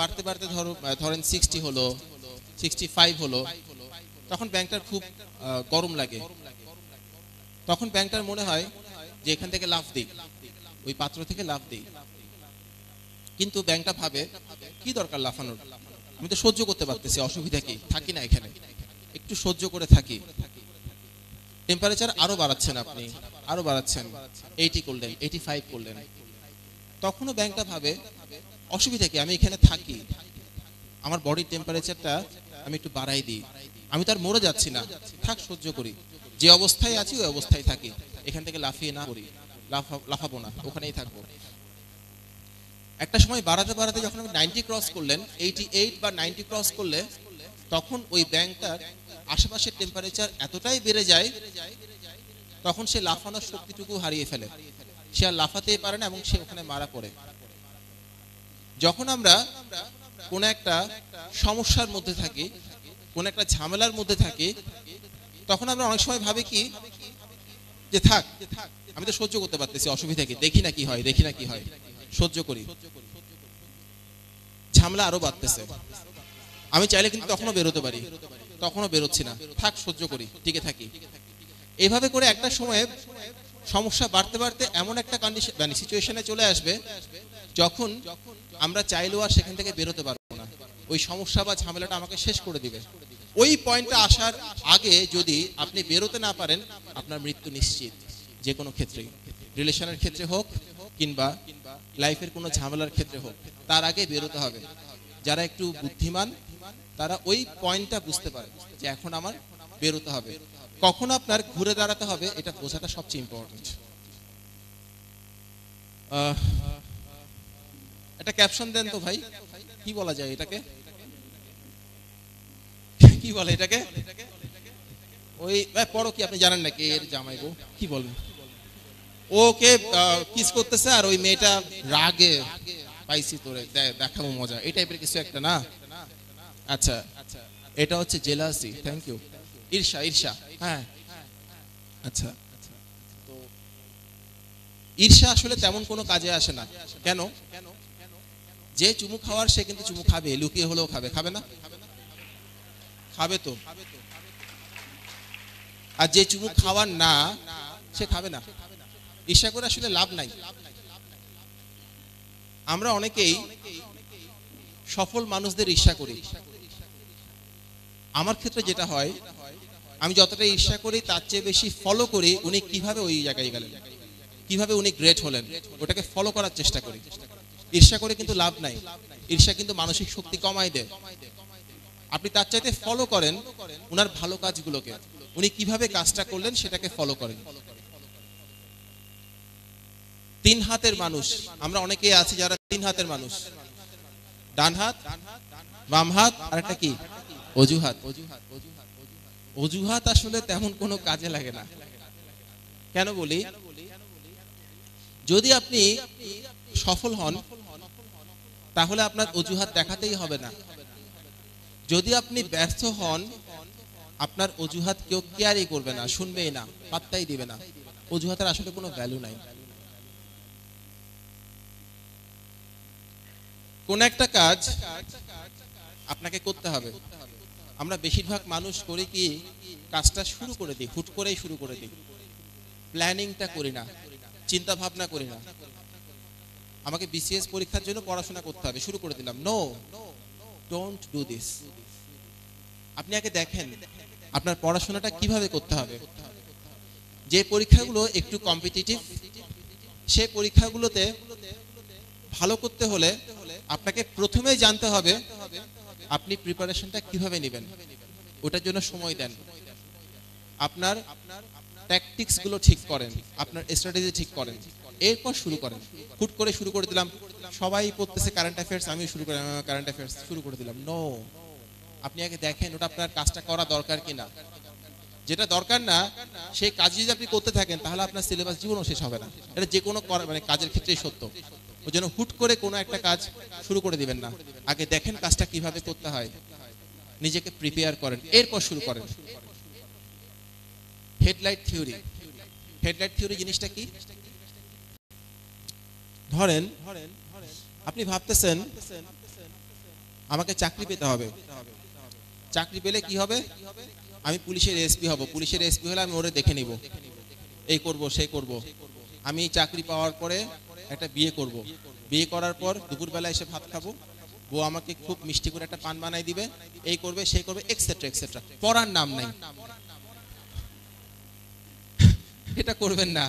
বাড়তে বাড়তে ধরেন 60 হলো, 65 হলো, তখন ব্যাংকটার খুব গরম লাগে। তখন ব্যাংকটার মনে হয় যে এখান থেকে লাফ দিই, ওই পাত্র থেকে লাফ দিই। কিন্তু ব্যাংকটা ভাবে কি দরকার লাফানোর, আমি তো সহ্য করতে পারতেছি, অসুবিধা কি, থাকি না এখানে, একটু সহ্য করে থাকি। টেম্পারেচার আরো বাড়াচ্ছেন, আপনি আরো বাড়াচ্ছেন, 80 করলেন, 85 করলেন, তখনও ব্যাংকটা ভাবে অসুবিধা কি, আমি এখানে থাকি, আমার বডির টেম্পারেচারটা আমি একটু বাড়াই দিই, আমি তো আর মরে যাচ্ছি না, থাক সহ্য করি, যে অবস্থায় আছি ওই অবস্থায় থাকি, এখান থেকে লাফিয়ে না করি, লাফাবো না, ওখানেই থাকবো। একটা সময় বাড়াতে বাড়াতে যখন আপনি 90 ক্রস করলেন, 88 বা 90 ক্রস করলে, তখন ওই ব্যাংকটার আশেপাশের টেম্পারেচার এতটাই বেড়ে যায়, তখন সে লাফানোর শক্তিটুকু হারিয়ে ফেলে, সে আর লাফাতেই পারে না এবং সে ওখানে মারা পড়ে। যখন আমরা কোন একটা সমস্যার মধ্যে থাকি, কোন একটা ঝামেলার মধ্যে থাকি, তখন আমরা অনেক সময় ভাবি কি যে থাক, আমি তো সহ্য করতে পারতেছি, অসুবিধা কি, দেখি না কি হয়, দেখি না কি হয়, সহ্য করি। ঝামেলা আরো বাড়তেছে, আমি চাইলে কিন্তু তখনও বেরোতে পারি, তখনও বেরোচ্ছি না, থাক সহ্য করি, টিকে থাকি। এইভাবে করে একটা সময়ে সমস্যা বাড়তে বাড়তে এমন একটা কন্ডিশন মানে সিচুয়েশনে চলে আসবে, যখন আমরা চাইলেও আর সেখান থেকে বেরোতে পারবো না, ওই সমস্যা বা ঝামেলাটা আমাকে শেষ করে দিবে। ওই পয়েন্টটা আসার আগে যদি আপনি বেরোতে না পারেন, আপনার মৃত্যু নিশ্চিত, যে কোনো ক্ষেত্রেই, রিলেশনের ক্ষেত্রে হোক কিংবা লাইফের কোনো ঝামেলার ক্ষেত্রে হোক, তার আগে বেরোতে হবে। যারা একটু বুদ্ধিমান তারা ওই পয়েন্টটা বুঝতে পারে যে এখন আমার বেরোতে হবে, কখন আপনার ঘুরে দাঁড়াতে হবে, এটা বোঝাটা সবচেয়ে ইম্পর্টেন্ট। একটা ক্যাপশন দেন তো ভাই, কি বলা যায় এটাকে, কি বলে এটাকে, ওই পড়ো কি, আপনি জানেন নাকি এর জামাই গো কি বলেন, ওকে কিস করতেছে আর ওই মেয়েটা রাগে পাইছি তোরে দেখাবো মজা, এই টাইপের কিছু একটা না? আচ্ছা, এটা হচ্ছে জেলাসি। Thank you. ঈর্ষা, ঈর্ষা, হ্যাঁ। আচ্ছা, তো ঈর্ষা আসলে তেমন কোনো কাজে আসে না। কেন? যে চুমু খাওয়ার সে কিন্তু চুমু খাবে, লুকিয়ে হলেও খাবে, খাবে না? খাবে তো। আর যে চুমু খাওয়ার না, সে খাবে না। ঈর্ষা করে আসলে লাভ নাই। আমরা অনেকেই সফল মানুষদের ঈর্ষা করি। আমার ক্ষেত্রে যেটা হয়, আমি যতটা ঈর্ষা করি তার চেয়ে বেশি ফলো করি উনি কিভাবে ওই জায়গায় গেলেন, কিভাবে উনি গ্রেট হলেন, ওটাকে ফলো করার চেষ্টা করি। ঈর্ষা করে কিন্তু লাভ নাই, ঈর্ষা কিন্তু মানসিক শক্তি কমায় দেয়। আপনি তার চাইতে ফলো করেন উনার ভালো কাজগুলোকে, উনি কিভাবে কাজটা করলেন সেটাকে ফলো করেন। 3 হাতের মানুষ আমরা অনেকেই আছি যারা 3 হাতের মানুষ, ডান হাত, বাম হাত, আর একটা কি অজুহাত। অজুহাত আসলে তেমন কোনো কাজে লাগে না। কেন বলি, যদি আপনি সফল হন তাহলে আপনার অজুহাত দেখাতেই হবে না। যদি আপনি ব্যর্থ হন, আপনার অজুহাত কেউ কেয়ারই করবে না, শুনবেই না, পাত্তাই দিবে না। অজুহাতের আসলে কোনো ভ্যালু নাই। কোন একটা কাজ আপনাকে করতে হবে, আমরা বেশিরভাগ মানুষ করি কি, কাজটা শুরু করে দিই, হুট করেই শুরু করে দিই, প্ল্যানিংটা করি না, চিন্তা ভাবনা করি না। আমাকে বিসিএস পরীক্ষার জন্য পড়াশোনা করতে হবে, শুরু করে দিলাম। No, don't do this. আপনি আগে দেখেন আপনার পড়াশোনাটা কিভাবে করতে হবে। যে পরীক্ষাগুলো একটু কম্পিটিটিভ, সেই পরীক্ষাগুলোতে ভালো করতে হলে আপনাকে প্রথমেই জানতে হবে আপনি প্রিপারেশনটা কিভাবে নেবেন, ওটার জন্য সময় দেন, আপনার ট্যাকটিক্স গুলো ঠিক করেন, আপনার স্ট্র্যাটেজি ঠিক করেন, এরপর শুরু করেন। হুট করে শুরু করে দিলাম, সবাই পড়তেছে কারেন্ট অ্যাফেয়ার্স, আমিও শুরু করে কারেন্ট অ্যাফেয়ার্স শুরু করে দিলাম। নো, আপনি আগে দেখেন ওটা আপনার কাজটা করা দরকার কিনা। যেটা দরকার না সেই কাজ যদি আপনি করতে থাকেন তাহলে আপনার সিলেবাস জীবনও শেষ হবে না। এটা যে কোনো মানে কাজের ক্ষেত্রেই সত্য। ওই জন্য হুট করে কোনো একটা কাজ শুরু করে দিবেন না, আগে দেখেন কাজটা কিভাবে করতে হয়, নিজেকে প্রিপেয়ার করেন, এরপর শুরু করেন। Headlight theory. হেডলাইট থিওরি জিনিসটা কি? ধরেন আপনি ভাবতেছেন আমাকে চাকরি পেতে হবে। চাকরি পেলে কি হবে? আমি পুলিশের এসপি হব। পুলিশের এসপি হলে আমি ওরে দেখে নিব, এই করব সেই করব। আমি চাকরি পাওয়ার পরে একটা বিয়ে করব। বিয়ে করার পর দুপুরবেলা এসে ভাত খাবো, বউ আমাকে খুব মিষ্টি করে একটা পান বানাই দিবে, এই করবে সেই করবে, এক্সেট্রা এক্সেট্রা। পড়ার নাম নাই। এটা করবেন না।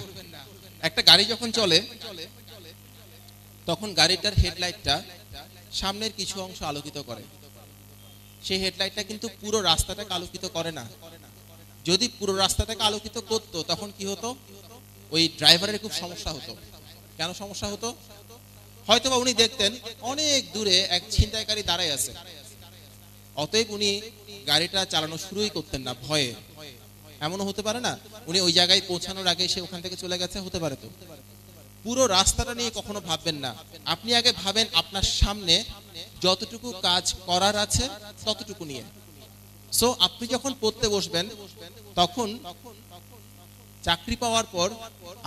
একটা গাড়ি যখন চলে তখন গাড়িটার হেডলাইটটা সামনের কিছু অংশ আলোকিত করে। সেই হেডলাইটটা কিন্তু পুরো রাস্তাটাকে আলোকিত করে না। যদি পুরো রাস্তাটাকে আলোকিত করতো তখন কি হতো? ওই ড্রাইভারের খুব সমস্যা হতো। কেন সমস্যা হতো? হয়তোবা উনি দেখতেন অনেক দূরে এক ছিনতাইকারী দাঁড়ায় আছে, অতএব উনি গাড়িটা চালানো শুরুই করতেন না ভয়ে। এমনও হতে পারে না উনি ওই জায়গায় পৌঁছানোর আগে সে ওখান থেকে চলে গেছে, হতে পারে। তো পুরো রাস্তাটা নিয়ে কখনো ভাববেন না। আপনি আগে ভাবেন আপনার সামনে যতটুকু কাজ করার আছে ততটুকু নিয়ে। সো আপনি যখন পড়তে বসবেন তখন চাকরি পাওয়ার পর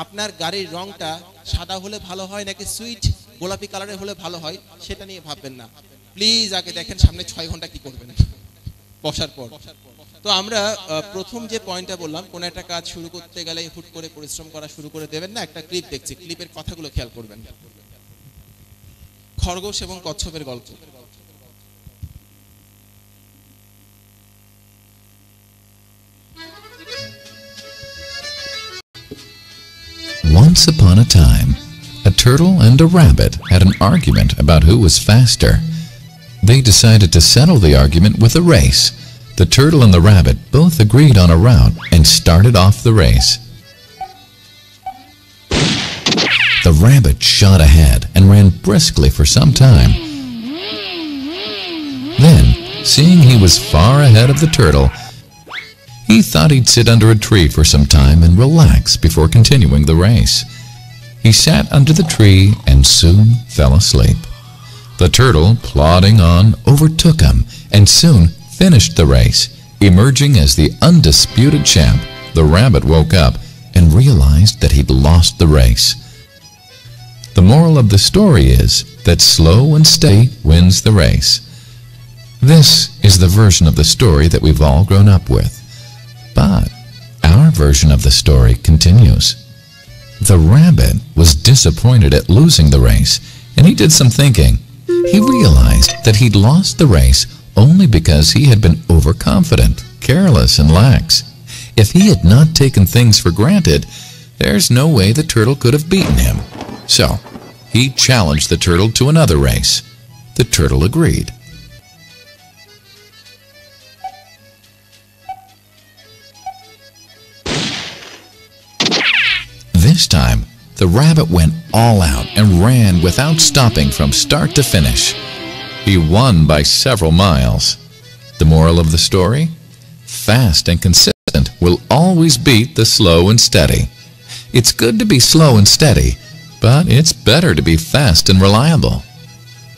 আপনার গাড়ির রংটা সাদা হলে ভালো হয় নাকি সুইট গোলাপি কালারের হলে ভালো হয় সেটা নিয়ে ভাববেন না। প্লিজ আগে দেখেন সামনে 6 ঘন্টা কি করবেন বসার পর। তো আমরা প্রথম যে পয়েন্টটা বললাম, কোন একটা কাজ শুরু করতে গেলে হুট করে পরিশ্রম করা শুরু করে দেবেন না। একটা ক্লিপ দেখছি, ক্লিপের কথাগুলো খেয়াল করবেন। খরগোশ এবং কচ্ছপের গল্প। Once upon a time, a turtle and a rabbit had an argument about who was faster. They decided to settle the argument with a race. The turtle and the rabbit both agreed on a route and started off the race. The rabbit shot ahead and ran briskly for some time. Then, seeing he was far ahead of the turtle, he thought he'd sit under a tree for some time and relax before continuing the race. He sat under the tree and soon fell asleep. The turtle, plodding on, overtook him and soon finished the race. Emerging as the undisputed champ, the rabbit woke up and realized that he'd lost the race. The moral of the story is that slow and steady wins the race. This is the version of the story that we've all grown up with. But our version of the story continues. The rabbit was disappointed at losing the race, and he did some thinking. He realized that he'd lost the race only because he had been overconfident, careless, and lax. If he had not taken things for granted, there's no way the turtle could have beaten him. So, he challenged the turtle to another race. The turtle agreed. This time, the rabbit went all out and ran without stopping from start to finish. He won by several miles. The moral of the story? Fast and consistent will always beat the slow and steady. It's good to be slow and steady, but it's better to be fast and reliable.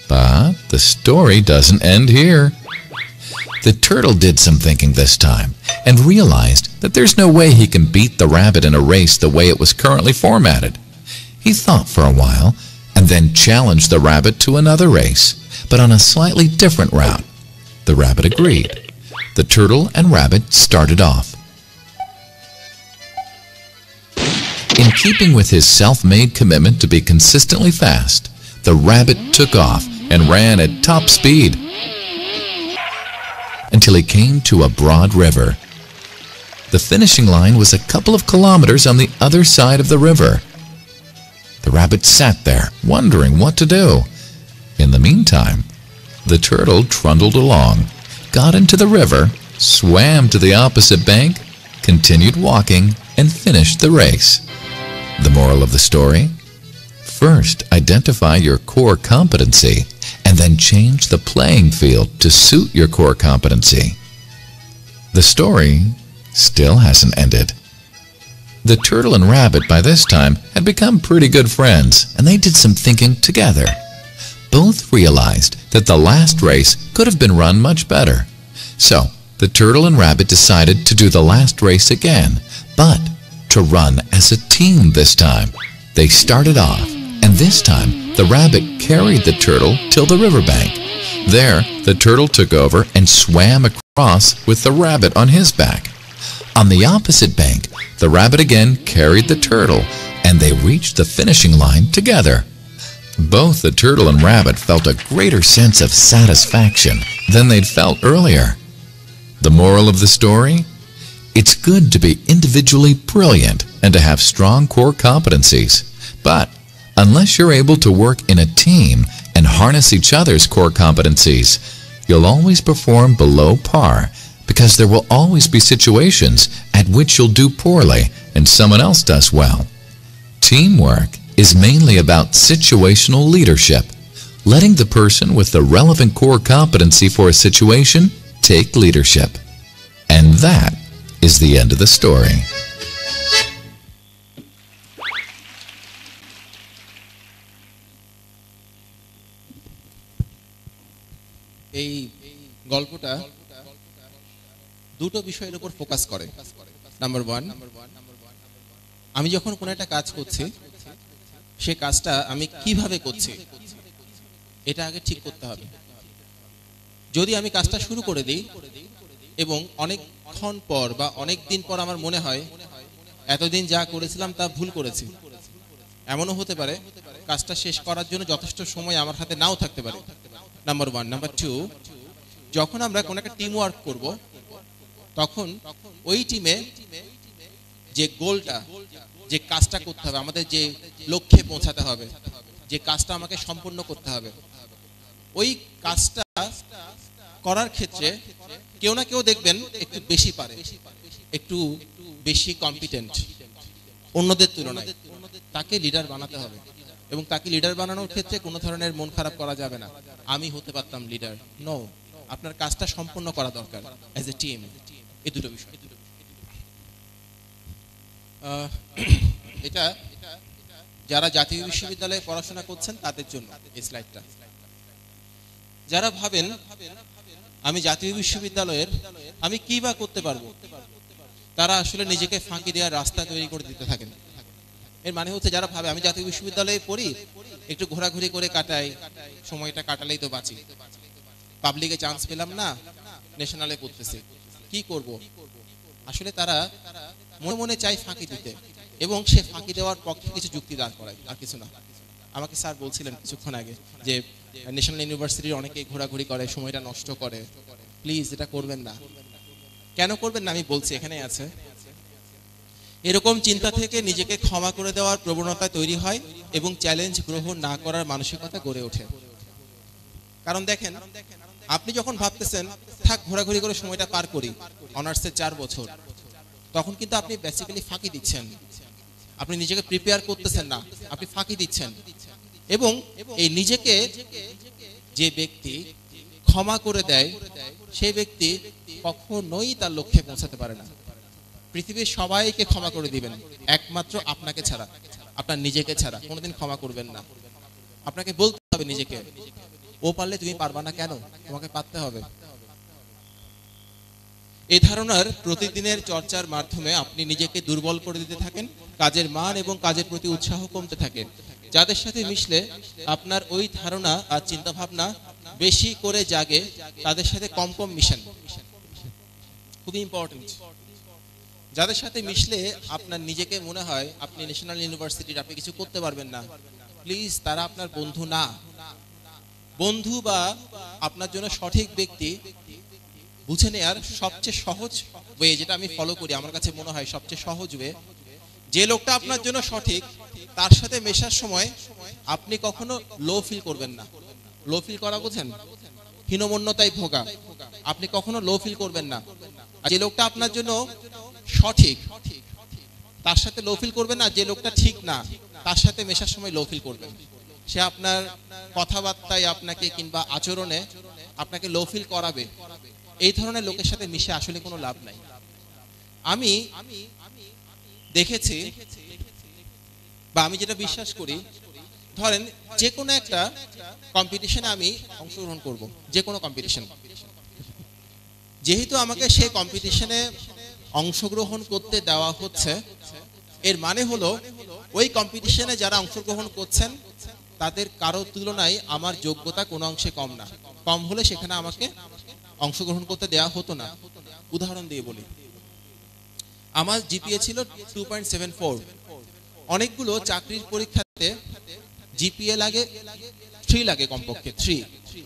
But the story doesn't end here. The turtle did some thinking this time and realized that there's no way he can beat the rabbit in a race the way it was currently formatted. He thought for a while and then challenged the rabbit to another race, but on a slightly different route. The rabbit agreed. The turtle and rabbit started off. In keeping with his self-made commitment to be consistently fast, the rabbit took off and ran at top speed until he came to a broad river. The finishing line was a couple of kilometers on the other side of the river. The rabbit sat there, wondering what to do. In the meantime, the turtle trundled along, got into the river, swam to the opposite bank, continued walking, and finished the race. The moral of the story? First, identify your core competency, and then change the playing field to suit your core competency. The story still hasn't ended. The turtle and rabbit by this time had become pretty good friends, and they did some thinking together. Both realized that the last race could have been run much better. So, the turtle and rabbit decided to do the last race again, but to run as a team this time. They started off, and this time the rabbit carried the turtle till the riverbank. There, the turtle took over and swam across with the rabbit on his back. On the opposite bank, the rabbit again carried the turtle, and they reached the finishing line together. Both the turtle and rabbit felt a greater sense of satisfaction than they'd felt earlier. The moral of the story? It's good to be individually brilliant and to have strong core competencies, but unless you're able to work in a team and harness each other's core competencies, you'll always perform below par, because there will always be situations at which you'll do poorly and someone else does well. Teamwork is mainly about situational leadership, letting the person with the relevant core competency for a situation take leadership. And that is the end of the story. এই গল্পটা দুটো বিষয়ের উপর focus করে। Number 1, আমি যখন কোনো একটা কাজ করছি, সে কাজটা আমি কিভাবে করছি এটা আগে ঠিক করতে হবে। যদি আমি কাজটা শুরু করে দিই এবং অনেকক্ষণ পর বা অনেক দিন পর আমার মনে হয় এতদিন যা করেছিলাম তা ভুল করেছি, এমনও হতে পারে কাজটা শেষ করার জন্য যথেষ্ট সময় আমার হাতে নাও থাকতে পারে। নাম্বার 1। নাম্বার 2, যখন আমরা কোনো একটা টিম ওয়ার্ক করব, তখন ওই টিমে যে গোলটা, যে কাজটা করতে হবে, আমাদের যে লক্ষ্যে পৌঁছাতে হবে, যে কাজটা আমাকে সম্পূর্ণ করতে হবে, ওই কাজটা করার ক্ষেত্রে কেউ না কেউ দেখবেন একটু বেশি পারে, একটু বেশি কম্পিটেন্ট অন্যদের তুলনায়। তাকে লিডার বানাতে হবে এবং তাকে লিডার বানানোর ক্ষেত্রে কোনো ধরনের মন খারাপ করা যাবে না, আমি হতে পারতাম লিডার। নো, আপনার কাজটা সম্পূর্ণ করা দরকার অ্যাজ এ টিম। এই দুটো বিষয়। এটা যারা জাতীয় বিশ্ববিদ্যালয়ে পড়াশোনা করছেন তাদের জন্য এই স্লাইডটা। যারা ভাবেন আমি জাতীয় বিশ্ববিদ্যালয়ের আমি কি বা করতে পারবো, তারা আসলে নিজেকে ফাঁকি দেওয়ার রাস্তা তৈরি করে দিতে থাকেন। এর মানে হচ্ছে, যারা ভাবে আমি জাতীয় বিশ্ববিদ্যালয়ে পড়ি, একটু ঘোরাঘুরি করে কাটাই, সময়টা কাটালেই তো বাঁচি, পাবলিকে চান্স পেলাম না, ন্যাশনালে পড়তেছি, কি করব। আসলে তারা মনে মনে চাই ফাঁকি দিতে, এবং সে ফাঁকি দেওয়ার পক্ষে কিছু যুক্তি দাঁড় করায়, আর কিছু না। আমাকে স্যার বলছিলেন কিছুক্ষণ আগে যে ন্যাশনাল ইউনিভার্সিটির অনেকেই ঘোরাঘুরি করে, সময়টা নষ্ট করে। প্লিজ এটা করবেন না। কেন করবেন না আমি বলছি, এখানে আছে। এরকম চিন্তা থেকে নিজেকে ক্ষমা করে দেওয়ার প্রবণতা তৈরি হয় এবং চ্যালেঞ্জ গ্রহণ না করার মানসিকতা গড়ে ওঠে। কারণ দেখেন, আপনি যখন ভাবতেছেন থাক ঘোরাঘুরি করে সময়টা পার করি, অনার্সের 4 বছর, তখন কিন্তু আপনি বেসিক্যালি ফাঁকি দিচ্ছেন। আপনি নিজেকে প্রিপেয়ার করতেছেন না, আপনি ফাঁকি দিচ্ছেন। এবং এই নিজেকে যে ব্যক্তি ক্ষমা করে দেয়, সেই ব্যক্তি কখনোই তার লক্ষ্যে পৌঁছাতে পারে না। পৃথিবীর সবাইকে ক্ষমা করে দিবেন, একমাত্র আপনাকে ছাড়া, আপনার নিজেকে ছাড়া কোনোদিন ক্ষমা করবেন না। আপনাকে বলতে হবে নিজেকে, ও পারলে তুমি পারবা না কেন, তোমাকে পারতে হবে। এই ধারণার প্রতিদিনের চর্চার মাধ্যমে আপনি নিজেকে দুর্বল করে দিতে থাকেন, কাজের মান এবং কাজের প্রতি উৎসাহ কমতে থাকে। যাদের সাথে মিশলে আপনার ওই ধারণা আর চিন্তা ভাবনা বেশি করে জাগে, তাদের সাথে কম কম মিশেন। খুবই ইম্পর্টেন্ট। যাদের সাথে মিশলে আপনার নিজেকে মনে হয় আপনি ন্যাশনাল ইউনিভার্সিটির আপনি কিছু করতে পারবেন না, প্লিজ তারা আপনার বন্ধু না। বন্ধু বা আপনার জন্য সঠিক ব্যক্তি বুঝে নেয়ার সবচেয়ে সহজ ওয়ে, যেটা আমি ফলো করি, আমার কাছে মনে হয় সবচেয়ে সহজ ওয়ে, যে লোকটা আপনার জন্য সঠিক তার সাথে মেশার সময় আপনি কখনো লো ফিল করবেন না। লো ফিল করা বোঝেন? হীনমন্যতায় ভোগা। আপনি কখনো লো ফিল করবেন না। আর যে লোকটা আপনার জন্য সঠিক তার সাথে লো ফিল করবেন না। যে লোকটা ঠিক না তার সাথে মেশার সময় লো ফিল করবেন। সে আপনার কথাবার্তায় আপনাকে কিংবা আচরণে আপনাকে লো ফিল করাবে। এই ধরনের লোকের সাথে মিশে আসলে কোনো লাভ নাই। আমি দেখেছি বা আমি যেটা বিশ্বাস করি, ধরেন যে কোনো একটা কম্পিটিশনে আমি অংশগ্রহণ করব, যে কোনো কম্পিটিশন, যেহেতু আমাকে সেই কম্পিটিশনে অংশগ্রহণ করতে দেওয়া হচ্ছে, এর মানে হলো ওই কম্পিটিশনে যারা অংশগ্রহণ করছেন তাদের কারো তুলনায় আমার যোগ্যতা কোনো অংশে কম না। কম হলে সেখানে আমাকে অংশগ্রহণ করতে দেওয়া হতো না। উদাহরণ দিয়ে বলি, আমার জিপিএ ছিল 2.74। অনেকগুলো চাকরির পরীক্ষাতে জিপিএ লাগে 3 লাগে, কমপক্ষে 3।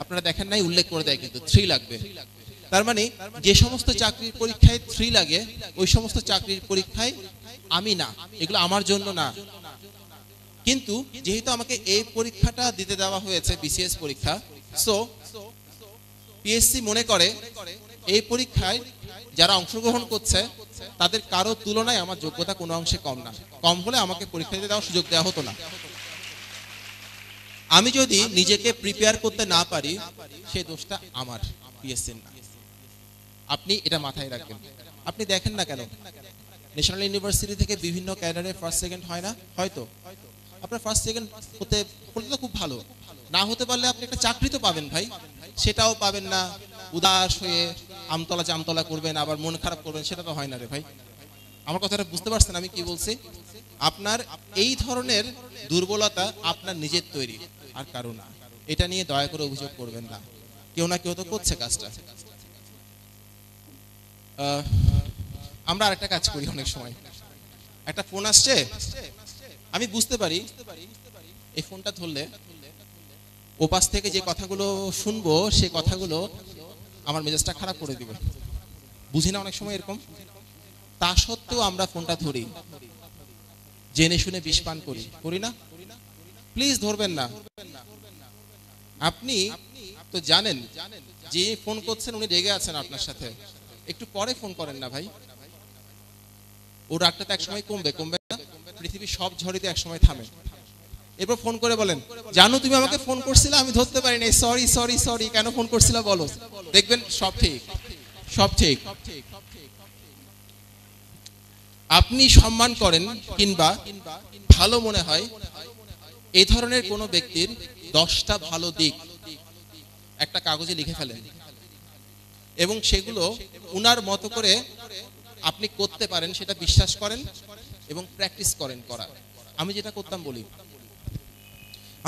আপনারা দেখেন নাই, উল্লেখ করে দেয় কিন্তু 3 লাগবে। তার মানে যে সমস্ত চাকরির পরীক্ষায় 3 লাগে ওই সমস্ত চাকরির পরীক্ষায় আমি না, এগুলো আমার জন্য না। কিন্তু যেহেতু আমাকে এই পরীক্ষাটা দিতে দেওয়া হয়েছে, বিসিএস পরীক্ষা, সো পিএসসি মনে করে এই পরীক্ষায় যারা অংশগ্রহণ করছে তাদের কারো তুলনায় আমার যোগ্যতা কোনো অংশে কম না। কম হলে আমাকে পরীক্ষা দিতে দেওয়ার সুযোগ দেওয়া হতো না। আমি যদি নিজেকে প্রিপেয়ার করতে না পারি সেই দোষটা আমার, পিএসসির না। আপনি এটা মাথায় রাখবেন। আপনি দেখেন না কেন ন্যাশনাল ইউনিভার্সিটি থেকে বিভিন্ন ক্যাডারে ফার্স্ট সেকেন্ড হয় না? হয়তো আপনার ফার্স্ট সেকেন্ড হতে তো খুব ভালো, না হতে পারলে আপনি একটা চাকরি তো পাবেন ভাই, সেটাও পাবেন না। উদাস হয়ে আমতলা জামতলা করবেন, আবার মন খারাপ করবেন, সেটা তো হয় না রে ভাই। আমার কথাটা বুঝতে পারছেন আমি কি বলছি? আপনার এই ধরনের দুর্বলতা আপনার নিজের তৈরি, আর কারো না। এটা নিয়ে দয়া করে অভিযোগ করবেন না, কেউ না কেউ তো করছে কাজটা। আমরা আরেকটা কাজ করি, অনেক সময় একটা ফোন আসছে, আমি বুঝতে পারি এই ফোনটা ধরলে ওপাশ থেকে যে কথাগুলো শুনবো সে কথাগুলো আমার মেজাজটা খারাপ করে দিবে, বুঝি না অনেক সময় এরকম। তা সত্ত্বেও আমরা ফোনটা ধরি, জেনে শুনে বিষ পান করি না? প্লিজ ধরবেন না। আপনি তো জানেন যে ফোন করছেন উনি রেগে আছেন আপনার সাথে, একটু পরে ফোন করেন না ভাই। ওর রাগটা তো একসময় কমবে না? পৃথিবীর সব ঝড়িতে একসময় থামে। এরপর ফোন করে বলেন, জানো তুমি আমাকে ফোন করছিলে, আমি ধরতে পারি নাই, সরি সরি সরি, কেন ফোন করছিলা বলো। দেখবেন সব ঠিক, সব ঠিক। আপনি সম্মান করেন কিংবা ভালো মনে হয় এই ধরনের কোন ব্যক্তির 10টা ভালো দিক একটা কাগজে লিখে ফেলেন এবং সেগুলো উনার মতো করে আপনি করতে পারেন, সেটা বিশ্বাস করেন এবং প্র্যাকটিস করেন করা। আমি যেটা করতাম বলি,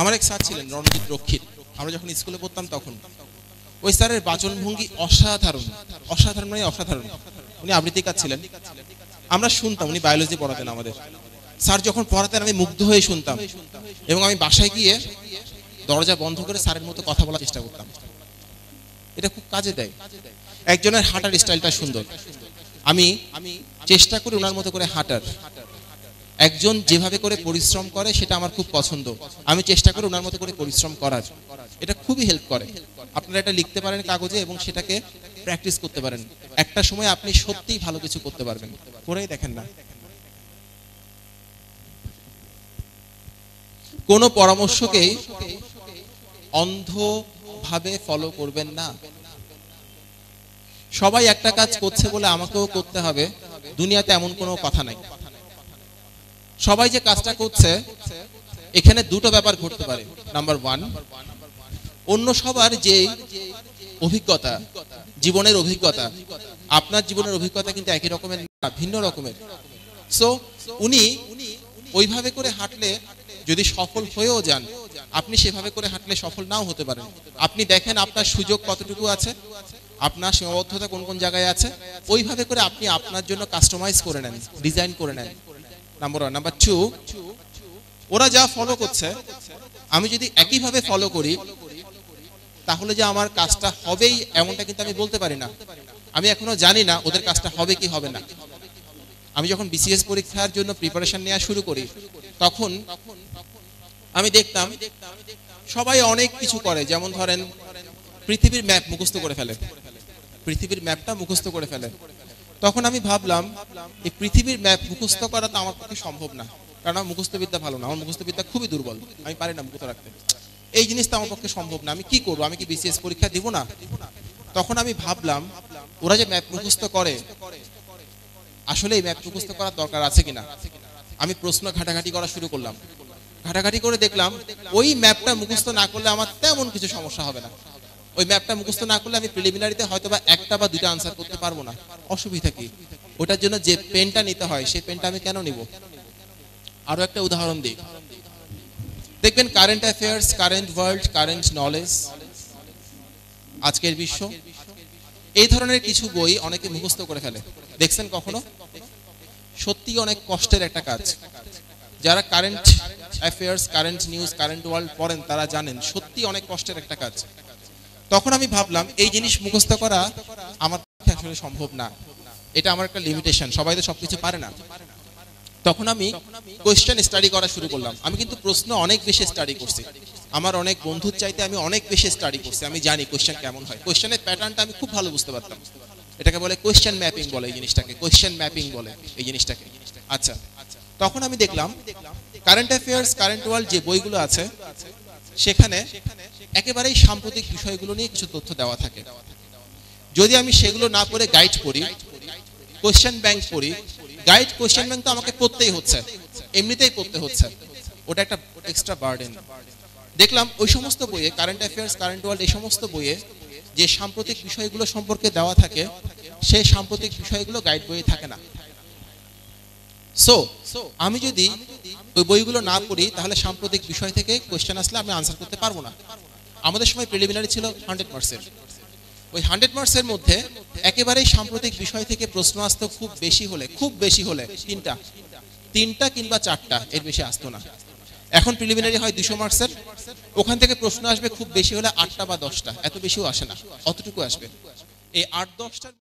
আমার এক স্যার ছিলেন রণজিৎ রক্ষিত, আমরা যখন স্কুলে পড়তাম তখন। ওই স্যারের বাচনভঙ্গি অসাধারণ, অসাধারণ মানে অসাধারণ। উনি আবৃত্তিকার ছিলেন, আমরা শুনতাম, উনি বায়োলজি পড়াতেন আমাদের। স্যার যখন পড়াতেন আমি মুগ্ধ হয়ে শুনতাম এবং আমি বাসায় গিয়ে দরজা বন্ধ করে স্যারের মতো কথা বলার চেষ্টা করতাম। এটা খুব কাজে দেয়। একজনের হাঁটার স্টাইলটা সুন্দর, আমি চেষ্টা করি ওনার মতো করে হাঁটার। একজন যেভাবে করে পরিশ্রম করে সেটা আমার খুব পছন্দ, আমি চেষ্টা করি ওনার মতো করে পরিশ্রম করার। এটা খুবই হেল্প করে। আপনারা এটা লিখতে পারেন কাগজে এবং সেটাকে প্র্যাকটিস করতে পারেন। একটা সময় আপনি সত্যিই ভালো কিছু করতে পারবেন, করেই দেখেন না। কোনো পরামর্শকেই অন্ধভাবে ফলো করবেন না। সবাই একটা কাজ করছে বলে আমাকেও করতে হবে, দুনিয়াতে এমন কোনো কথা নাই। সবাই যে কাজটা করছে এখানে দুটো ব্যাপার ঘটতে পারে। নাম্বার 1, অন্য সবার যে অভিজ্ঞতা, জীবনের অভিজ্ঞতা, আপনার জীবনের অভিজ্ঞতা কিন্তু একই রকমের না, ভিন্ন রকমের। সো উনি ওইভাবে করে হাঁটলে যদি সফল হয়েও যান, আপনি সেভাবে করে হাঁটলে সফল নাও হতে পারেন। আপনি দেখেন আপনার সুযোগ কতটুকু আছে, আপনার সীমাবদ্ধতা কোন কোন জায়গায় আছে, ওইভাবে করে আপনি আপনার জন্য কাস্টমাইজ করে নেন, ডিজাইন করে নেন। নাম্বার 1। নাম্বার 2, ওরা যা ফলো করছে আমি যদি একইভাবে ফলো করি তাহলে যে আমার কাজটা হবেই এমনটা কিন্তু আমি বলতে পারি না। আমি এখনো জানি না ওদের কাজটা হবে কি হবে না। আমি যখন বিসিএস পরীক্ষার জন্য প্রিপারেশন নেওয়া শুরু করি তখন আমি দেখতাম সবাই অনেক কিছু করে, যেমন ধরেন পৃথিবীর ম্যাপ মুখস্থ করে ফেলে, পৃথিবীর ম্যাপটা মুখস্থ করে ফেলে। তখন আমি ভাবলাম এই পৃথিবীর ম্যাপ মুখস্থ করা তো আমার পক্ষে সম্ভব না, কারণ আমার মুখস্থবিদ্যা ভালো না, আমার মুখস্থবিদ্যা খুবই দুর্বল, আমি পারি না মুখস্থ রাখতে। এই জিনিসটা আমার পক্ষে সম্ভব না, আমি কি করবো? আমি কি বিসিএস পরীক্ষা দিব না? তখন আমি ভাবলাম ওরা যে ম্যাপ মুখস্থ করে আসলে এই ম্যাপ মুখস্থ করার দরকার আছে কিনা। আমি প্রশ্ন ঘাটাঘাটি করা শুরু করলাম, ঘাটাঘাটি করে দেখলাম ওই ম্যাপটা মুখস্থ না করলে আমার তেমন কিছু সমস্যা হবে না। ওই ম্যাপটা মুখস্থ না করলে আমি প্রিলিমিনারিতে হয়তো বা একটা বা দুইটা আনসার করতে পারবো না, অসুবিধা কি? ওটার জন্য যে পেনটা নিতে হয় সেই পেনটা আমি কেন নিব? আরো একটা উদাহরণ দিই, দেখবেন current affairs, current world, current knowledge, আজকের বিশ্ব, এই ধরনের কিছু বই অনেকে মুখস্থ করে ফেলে। দেখছেন কখনো? সত্যি অনেক কষ্টের একটা কাজ। যারা current affairs, current news, current world পড়েন তারা জানেন সত্যি অনেক কষ্টের একটা কাজ। তখন আমি ভাবলাম এই জিনিস মুখস্থ করা আমার পক্ষে আসলে সম্ভব না, এটা আমার একটা লিমিটেশন, সবাই তো সবকিছু পারে না। তখন আমি কোয়েশ্চেন স্টাডি করা শুরু করলাম। আমি কিন্তু প্রশ্ন অনেক বেশি স্টাডি করছি, আমার অনেক বন্ধুর চাইতে আমি অনেক বেশি স্টাডি করছি। আমি জানি কোয়েশ্চেন কেমন হয়, কোয়েশ্চেনের প্যাটার্নটা আমি খুব ভালো বুঝতে পারতাম। এটাকে বলে কোয়েশ্চেন ম্যাপিং বলে, এই জিনিসটাকে কোয়েশ্চেন ম্যাপিং বলে এই জিনিসটাকে। আচ্ছা, তখন আমি দেখলাম কারেন্ট অ্যাফেয়ার্স, কারেন্ট ওয়ার্ল্ড যে বইগুলো আছে সেখানে একেবারেই সাম্প্রতিক বিষয়গুলো নিয়ে কিছু তথ্য দেওয়া থাকে। যদি আমি সেগুলো না পড়ে গাইড পড়ি, কোয়েশ্চেন ব্যাংক পড়ি, গাইড কোয়েশ্চেন ব্যাংক তো আমাকে পড়তেই হচ্ছে, এমনিতেই পড়তে হচ্ছে, ওটা একটা এক্সট্রা বার্ডেন। দেখলাম ওই সমস্ত বইয়ে, কারেন্ট অ্যাফেয়ার্স, কারেন্ট ওয়ার্ল্ড, এই সমস্ত বইয়ে যে সাম্প্রতিক বিষয়গুলো সম্পর্কে দেওয়া থাকে সেই সাম্প্রতিক বিষয়গুলো গাইড বইয়ে থাকে না। সো আমি যদি ওই বইগুলো না পড়ি তাহলে সাম্প্রতিক বিষয় থেকে কোয়েশ্চেন আসলে আমি আনসার করতে পারবো না। আমাদের সময় প্রিলিমিনারি ছিল 100 মার্কসের, ওই 100 মার্কসের মধ্যে একেবারেই সাম্প্রতিক বিষয় থেকে প্রশ্ন আসতো খুব বেশি হলে তিনটা কিংবা চারটা, এর বেশি আসতো না। এখন প্রিলিমিনারি হয় 200 মার্কসের, ওখান থেকে প্রশ্ন আসবে খুব বেশি হলে 8টা বা 10টা, এত বেশিও আসে না, অতটুকু আসবে। এই 8-10টার